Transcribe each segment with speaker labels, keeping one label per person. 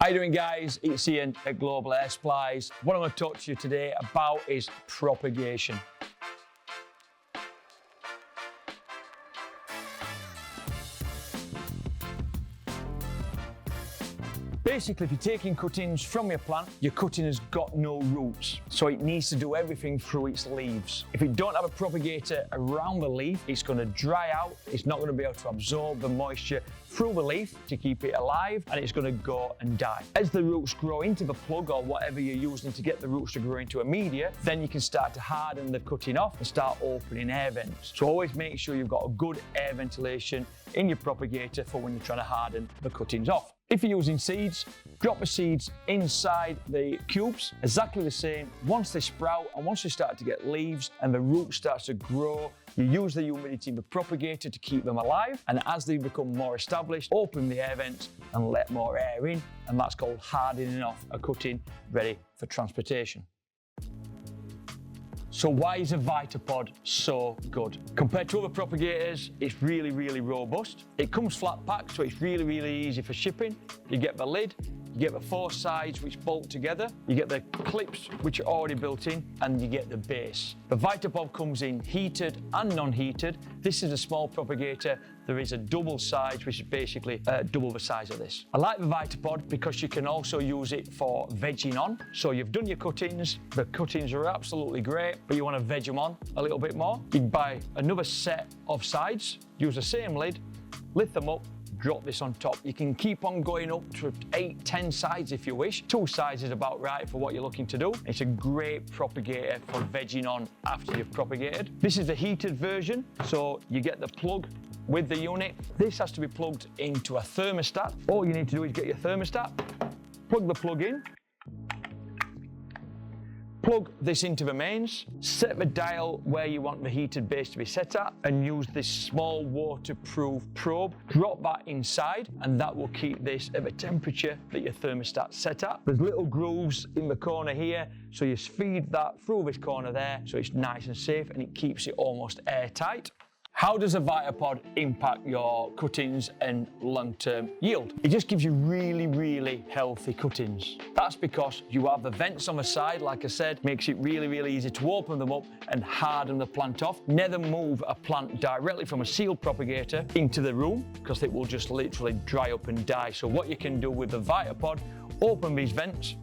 Speaker 1: How you doing, guys? It's Ian at Global Air Supplies. What I'm going to talk to you today about is propagation. Basically, if you're taking cuttings from your plant, your cutting has got no roots, so it needs to do everything through its leaves. If you don't have a propagator around the leaf, it's going to dry out, it's not going to be able to absorb the moisture through the leaf to keep it alive, and it's going to go and die. As the roots grow into the plug or whatever you're using to get the roots to grow into a media, then you can start to harden the cutting off and start opening air vents. So always make sure you've got a good air ventilation in your propagator for when you're trying to harden the cuttings off. If you're using seeds, drop the seeds inside the cubes, exactly the same. Once they sprout and once they start to get leaves and the root starts to grow, you use the humidity of the propagator to keep them alive, and as they become more established, open the air vents and let more air in, and that's called hardening off a cutting ready for transportation. So why is a Vitopod so good? Compared to other propagators, it's really, really robust. It comes flat packed, so it's really, really easy for shipping. You get the lid, you get the four sides which bolt together, you get the clips which are already built in, and you get the base. The Vitopod comes in heated and non-heated. This is a small propagator. There is a double size, which is basically double the size of this. I like the Vitopod because you can also use it for vegging on. So you've done your cuttings, the cuttings are absolutely great, but you want to veg them on a little bit more. You can buy another set of sides, use the same lid, lift them up, drop this on top. You can keep on going up to 8, 10 sides if you wish. 2 sides is about right for what you're looking to do. It's a great propagator for vegging on after you've propagated. This is the heated version, so you get the plug with the unit. This has to be plugged into a thermostat. All you need to do is get your thermostat, plug the plug in, plug this into the mains, set the dial where you want the heated base to be set at, and use this small waterproof probe. Drop that inside, and that will keep this at the temperature that your thermostat's set at. There's little grooves in the corner here, so you feed that through this corner there, so it's nice and safe, and it keeps it almost airtight. How does a Vitopod impact your cuttings and long-term yield? It just gives you really, really healthy cuttings. That's because you have the vents on the side, like I said, makes it really, really easy to open them up and harden the plant off. Never move a plant directly from a sealed propagator into the room because it will just literally dry up and die. So what you can do with the Vitopod, open these vents,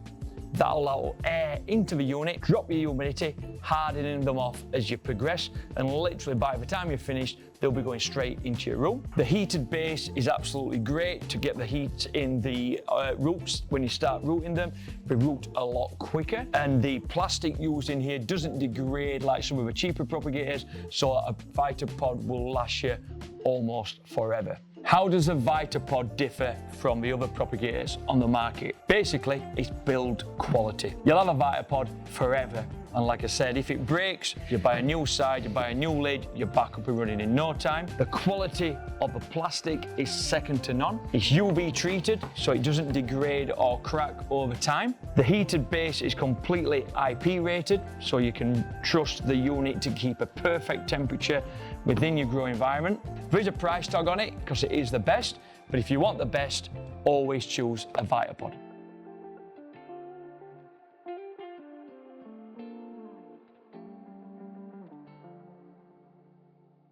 Speaker 1: that'll allow air into the unit, drop your humidity, hardening them off as you progress, and literally by the time you're finished, they'll be going straight into your room. The heated base is absolutely great to get the heat in the roots when you start rooting them. They root a lot quicker, and the plastic used in here doesn't degrade like some of the cheaper propagators, so a Vitopod will last you almost forever. How does a Vitopod differ from the other propagators on the market? Basically, it's build quality. You'll have a Vitopod forever. And like I said, if it breaks, you buy a new side, you buy a new lid, you're back up and running in no time. The quality of the plastic is second to none. It's UV treated, so it doesn't degrade or crack over time. The heated base is completely IP rated, so you can trust the unit to keep a perfect temperature within your grow environment. There is a price tag on it because it is the best, but if you want the best, always choose a Vitopod.